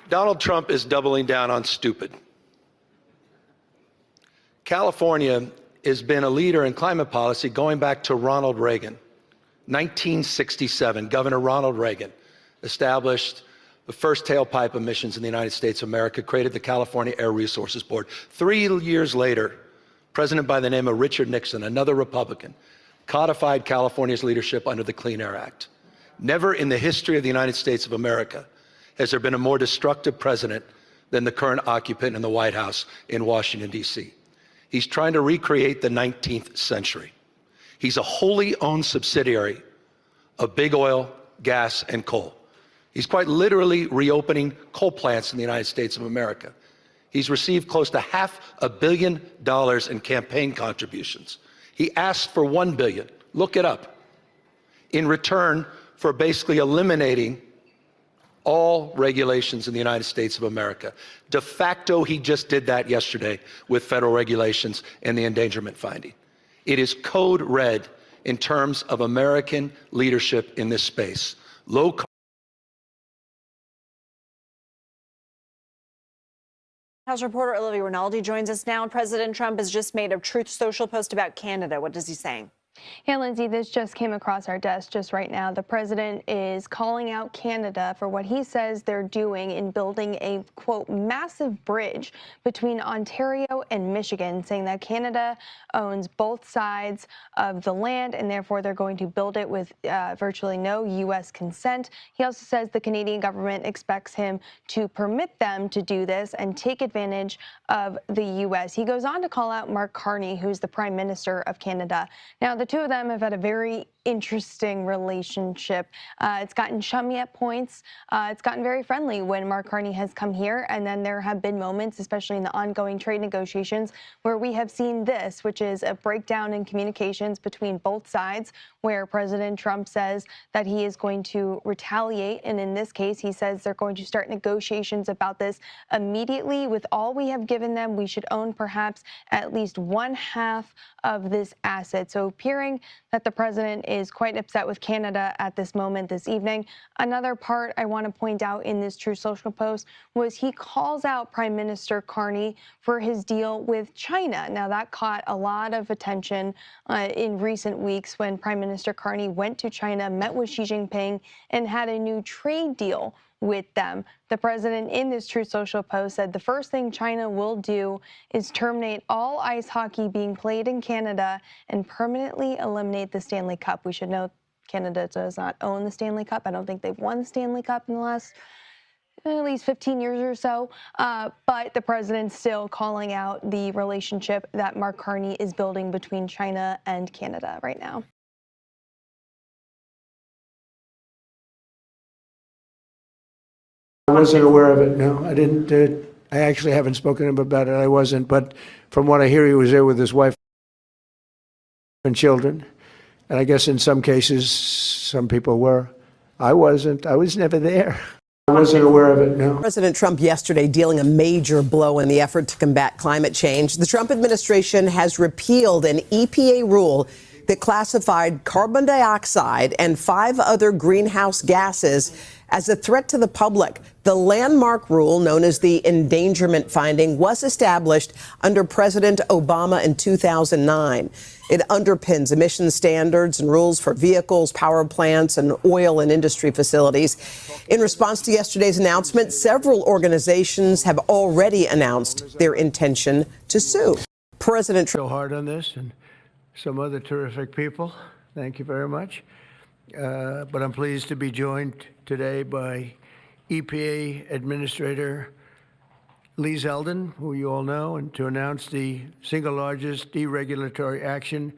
Donald Trump is doubling down on stupid. California has been a leader in climate policy going back to Ronald Reagan. 1967, Governor Ronald Reagan established the first tailpipe emissions in the United States of America, created the California Air Resources Board. 3 years later, a president by the name of Richard Nixon, another Republican, codified California's leadership under the Clean Air Act. Never in the history of the United States of America has there been a more destructive president than the current occupant in the White House in Washington, D.C. He's trying to recreate the 19th century. He's a wholly owned subsidiary of big oil, gas, and coal. He's quite literally reopening coal plants in the United States of America. He's received close to $500 million in campaign contributions. He asked for $1 billion, look it up, in return for basically eliminating all regulations in the United States of America. De facto, he just did that yesterday with federal regulations and the endangerment finding. It is code red in terms of American leadership in this space. Low House reporter Olivia Rinaldi joins us now. President Trump has just made a Truth Social post about Canada. What is he saying? Hey, Lindsay, this just came across our desk just right now. The president is calling out Canada for what he says they're doing in building a, quote, massive bridge between Ontario and Michigan, saying that Canada owns both sides of the land and therefore they're going to build it with virtually no U.S. consent. He also says the Canadian government expects him to permit them to do this and take advantage of the U.S. He goes on to call out Mark Carney, who's the Prime Minister of Canada. Now, the two of them have had a very interesting relationship. It's gotten chummy at points. It's gotten very friendly when Mark Carney has come here. And then there have been moments, especially in the ongoing trade negotiations, where we have seen this, which is a breakdown in communications between both sides, where President Trump says that he is going to retaliate. And in this case, he says they're going to start negotiations about this immediately. With all we have given them, we should own perhaps at least 1/2 of this asset. So appearing that the president is quite upset with Canada at this moment this evening. Another part I want to point out in this True Social post was he calls out Prime Minister Carney for his deal with China. Now, that caught a lot of attention in recent weeks when Prime Minister Carney went to China, met with Xi Jinping, and had a new trade deal with them. The president in this True Social post said the first thing China will do is terminate all ice hockey being played in Canada and permanently eliminate the Stanley Cup. We should note Canada does not own the Stanley Cup. I don't think they've won the Stanley Cup in the last at least 15 years or so. But the president's still calling out the relationship that Mark Carney is building between China and Canada right now. I wasn't aware of it, no. I didn't. I actually haven't spoken to him about it. I wasn't. But from what I hear, he was there with his wife and children. And I guess in some cases, some people were. I wasn't. I was never there. I wasn't aware of it, no. President Trump yesterday dealing a major blow in the effort to combat climate change. The Trump administration has repealed an EPA rule that classified carbon dioxide and 5 other greenhouse gases as a threat to the public. The landmark rule, known as the endangerment finding, was established under President Obama in 2009. It underpins emission standards and rules for vehicles, power plants, and oil and industry facilities. In response to yesterday's announcement, several organizations have already announced their intention to sue. President Trump. So hard on this, and some other terrific people. Thank you very much. But I'm pleased to be joined today by EPA Administrator Lee Zeldin, who you all know, and to announce the single largest deregulatory action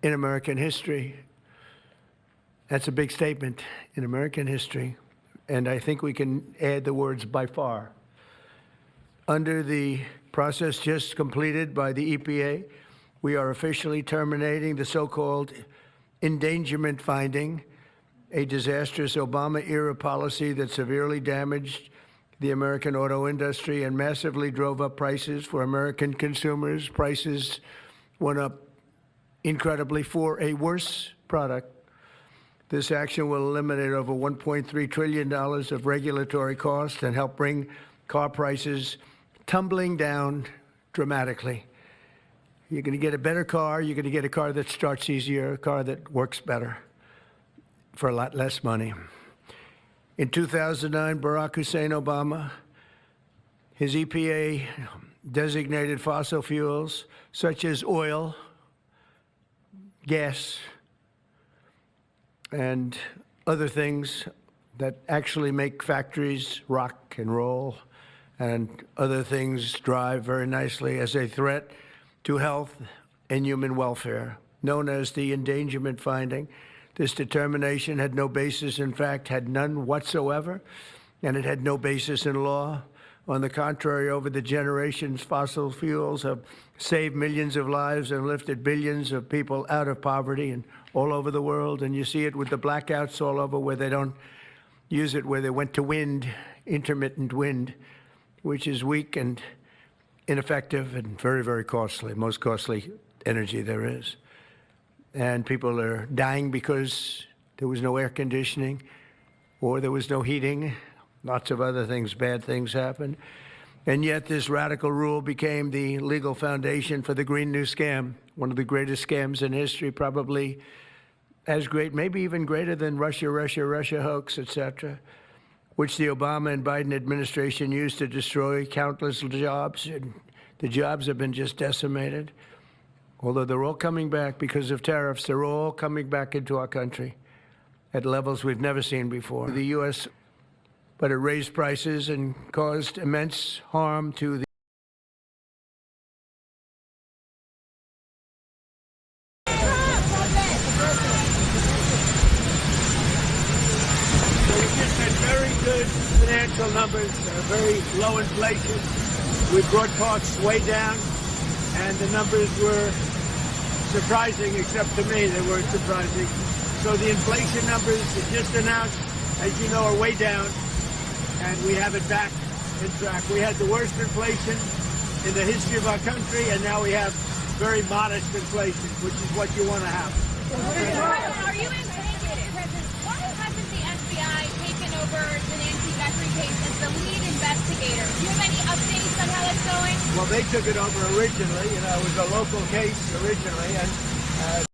in American history. That's a big statement in American history, and I think we can add the words by far. Under the process just completed by the EPA, we are officially terminating the so-called endangerment finding, a disastrous Obama-era policy that severely damaged the American auto industry and massively drove up prices for American consumers. Prices went up incredibly for a worse product. This action will eliminate over $1.3 trillion of regulatory costs and help bring car prices tumbling down dramatically. You're going to get a better car. You're going to get a car that starts easier, a car that works better for a lot less money. In 2009, Barack Hussein Obama, his EPA designated fossil fuels such as oil, gas, and other things that actually make factories rock and roll and other things drive very nicely as a threat to health and human welfare, known as the endangerment finding. This determination had no basis, in fact, had none whatsoever, and it had no basis in law. On the contrary, over the generations, fossil fuels have saved millions of lives and lifted billions of people out of poverty and all over the world. And you see it with the blackouts all over where they don't use it, where they went to wind, intermittent wind, which is weak and ineffective and very, very costly, most costly energy there is. And people are dying because there was no air conditioning or there was no heating. Lots of other things, bad things happened. And yet this radical rule became the legal foundation for the Green New Scam, one of the greatest scams in history, probably as great, maybe even greater than Russia hoax, etc., which the Obama and Biden administration used to destroy countless jobs. And the jobs have been just decimated. Although they're all coming back because of tariffs, they're all coming back into our country at levels we've never seen before. The U.S., but it raised prices and caused immense harm to the we just had very good financial numbers, very low inflation. We brought costs way down, and the numbers were surprising, except to me, they weren't surprising. So the inflation numbers that just announced, as you know, are way down, and we have it back in track. We had the worst inflation in the history of our country, and now we have very modest inflation, which is what you want to have. Are you investigating? Why hasn't the FBI taken over the Nancy Guthrie case as the lead investigator? Do you have any updates on how that's going? Well, they took it over originally. It was a local case originally, and